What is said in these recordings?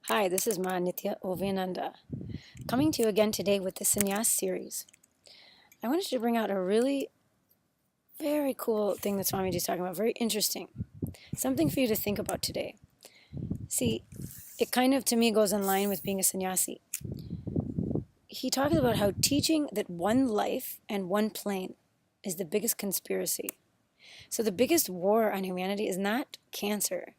Hi, this is Ma Nitya Oviananda, coming to you again today with the Sanyas series. I wanted to bring out a really very cool thing that Swamiji is talking about, very interesting, something for you to think about today. See, it kind of to me goes in line with being a sannyasi. He talks about how teaching that one life and one plane is the biggest conspiracy. So the biggest war on humanity is not cancer,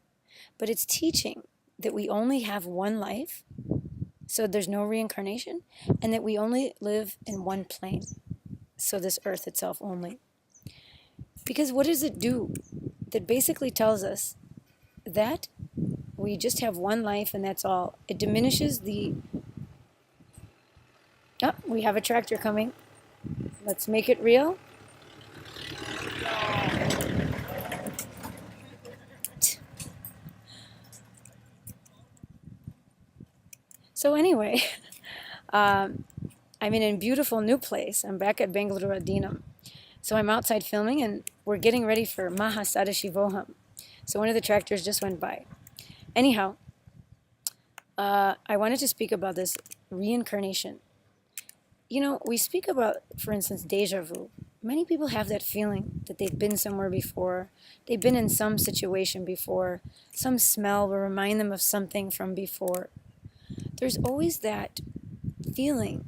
but it's teaching that we only have one life, so there's no reincarnation, and that we only live in one plane, so this earth itself only. Because what does it do? That basically tells us that we just have one life and that's all. It diminishes the. Oh, we have a tractor coming. Let's make it real. So, anyway, I'm in a beautiful new place. I'm back at Bangalore Adinam. So, I'm outside filming and we're getting ready for Maha Sadashivatva. So, one of the tractors just went by. Anyhow, I wanted to speak about this reincarnation. You know, we speak about, for instance, deja vu. Many people have that feeling that they've been somewhere before, they've been in some situation before, some smell will remind them of something from before. There's always that feeling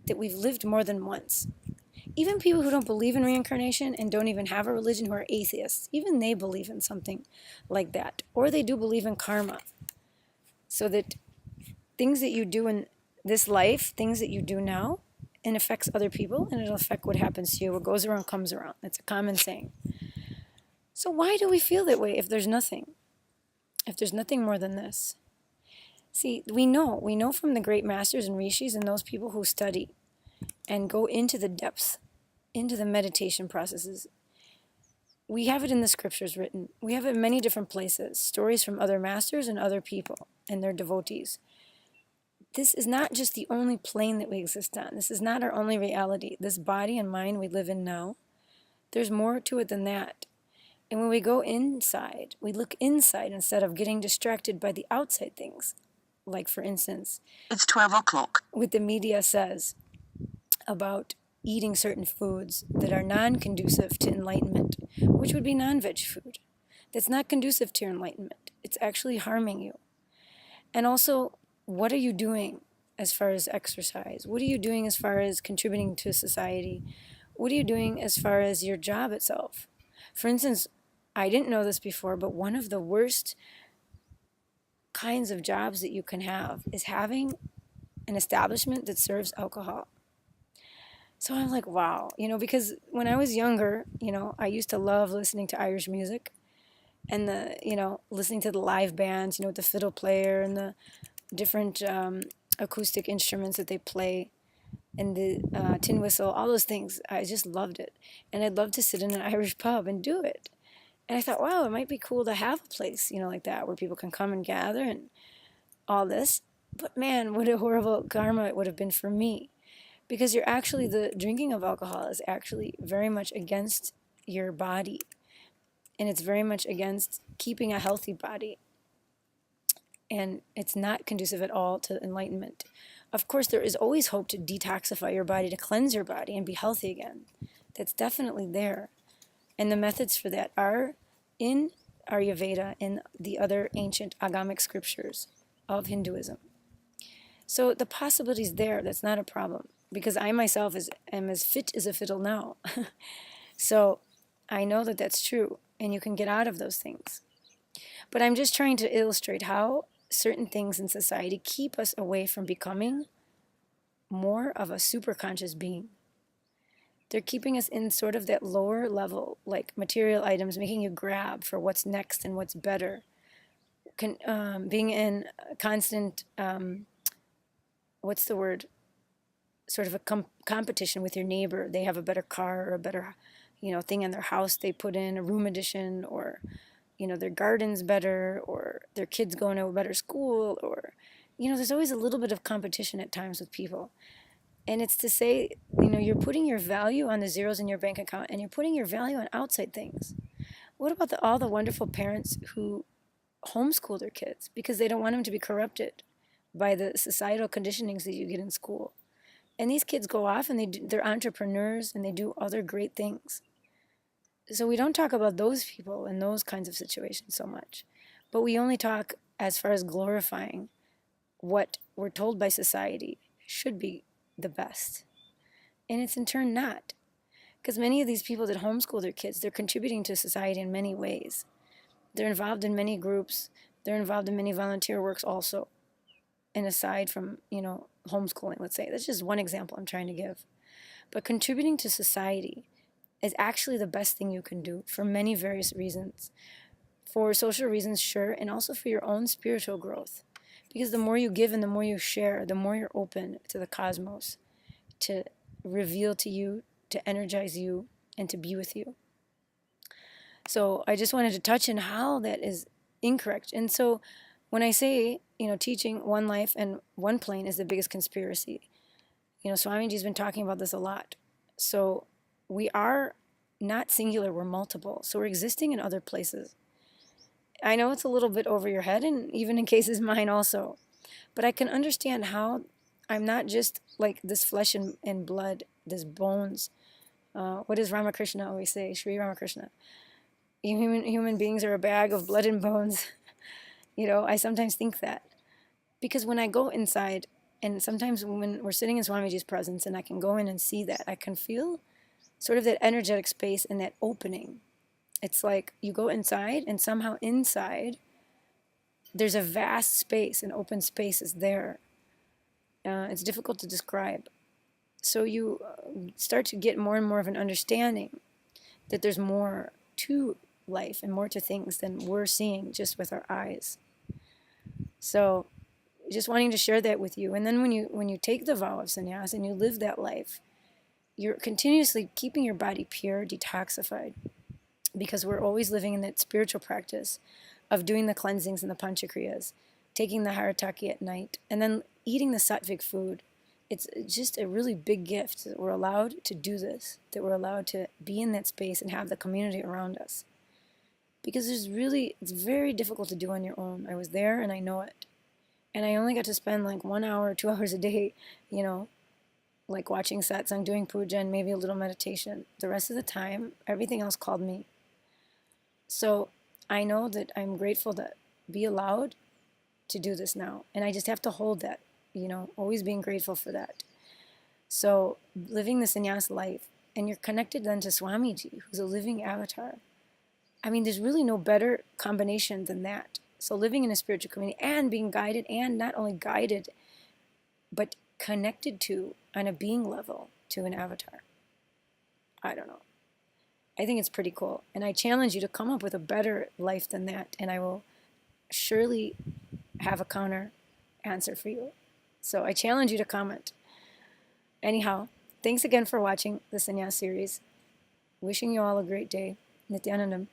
that we've lived more than once. Even people who don't believe in reincarnation and don't even have a religion, who are atheists, even they believe in something like that. Or they do believe in karma. So that things that you do in this life, things that you do now, and affects other people, and it'll affect what happens to you. What goes around comes around. That's a common saying. So why do we feel that way if there's nothing? If there's nothing more than this? See, we know from the great masters and rishis and those people who study and go into the depths, into the meditation processes. We have it in the scriptures written. We have it in many different places, stories from other masters and other people and their devotees. This is not just the only plane that we exist on. This is not our only reality. This body and mind we live in now, there's more to it than that. And when we go inside, we look inside instead of getting distracted by the outside things. Like, for instance, it's 12 o'clock. What the media says about eating certain foods that are non-conducive to enlightenment, which would be non-veg food. That's not conducive to your enlightenment. It's actually harming you. And also, what are you doing as far as exercise? What are you doing as far as contributing to society? What are you doing as far as your job itself? For instance, I didn't know this before, but one of the worst kinds of jobs that you can have is having an establishment that serves alcohol. So I'm like, wow, because when I was younger, I used to love listening to Irish music and listening to the live bands, with the fiddle player and the different acoustic instruments that they play and the tin whistle, all those things. I just loved it. And I'd love to sit in an Irish pub and do it. And I thought, wow, it might be cool to have a place, like that, where people can come and gather and all this. But man, what a horrible karma it would have been for me. Because the drinking of alcohol is actually very much against your body. And it's very much against keeping a healthy body. And it's not conducive at all to enlightenment. Of course, there is always hope to detoxify your body, to cleanse your body and be healthy again. That's definitely there. And the methods for that are in Ayurveda and the other ancient agamic scriptures of Hinduism. So the possibility is there. That's not a problem. Because I myself am as fit as a fiddle now. So I know that that's true. And you can get out of those things. But I'm just trying to illustrate how certain things in society keep us away from becoming more of a superconscious being. They're keeping us in sort of that lower level, like material items, making you grab for what's next and what's better. Being in constant, what's the word? Sort of a competition with your neighbor. They have a better car or a better, thing in their house they put in, a room addition, or their garden's better, or their kids going to a better school, or, there's always a little bit of competition at times with people. And it's to say, you're putting your value on the zeros in your bank account and you're putting your value on outside things. What about all the wonderful parents who homeschool their kids because they don't want them to be corrupted by the societal conditionings that you get in school. And these kids go off and they're entrepreneurs and they do other great things. So we don't talk about those people in those kinds of situations so much. But we only talk as far as glorifying what we're told by society should be the best. And it's in turn not. Because many of these people that homeschool their kids, they're contributing to society in many ways. They're involved in many groups. They're involved in many volunteer works also. And aside from, homeschooling, let's say. That's just one example I'm trying to give. But contributing to society is actually the best thing you can do for many various reasons. For social reasons, sure, and also for your own spiritual growth. Because the more you give and the more you share, the more you're open to the cosmos to reveal to you, to energize you, and to be with you. So I just wanted to touch on how that is incorrect. And so when I say, teaching one life and one plane is the biggest conspiracy, Swamiji's been talking about this a lot. So we are not singular, we're multiple. So we're existing in other places. I know it's a little bit over your head, and even in cases mine also. But I can understand how I'm not just like this flesh and blood, this bones. What does Ramakrishna always say? Sri Ramakrishna. Human beings are a bag of blood and bones. I sometimes think that. Because when I go inside, and sometimes when we're sitting in Swamiji's presence and I can go in and see that, I can feel sort of that energetic space and that opening. It's like you go inside, and somehow inside, there's a vast space, an open space is there. It's difficult to describe. So you start to get more and more of an understanding that there's more to life and more to things than we're seeing just with our eyes. So just wanting to share that with you. And then when you take the vow of sannyas and you live that life, you're continuously keeping your body pure, detoxified, because we're always living in that spiritual practice of doing the cleansings and the panchakriyas, taking the harataki at night, and then eating the sattvic food. It's just a really big gift that we're allowed to do this, that we're allowed to be in that space and have the community around us. Because it's very difficult to do on your own. I was there and I know it. And I only got to spend like 1 hour, 2 hours a day, like watching satsang, doing puja, and maybe a little meditation. The rest of the time, everything else called me. So I know that I'm grateful to be allowed to do this now. And I just have to hold that, always being grateful for that. So living the sannyas life, and you're connected then to Swamiji, who's a living avatar. I mean, there's really no better combination than that. So living in a spiritual community and being guided, and not only guided, but connected to, on a being level, to an avatar. I don't know. I think it's pretty cool. And I challenge you to come up with a better life than that. And I will surely have a counter answer for you. So I challenge you to comment. Anyhow, thanks again for watching the Sanyas series. Wishing you all a great day. Nityanandam.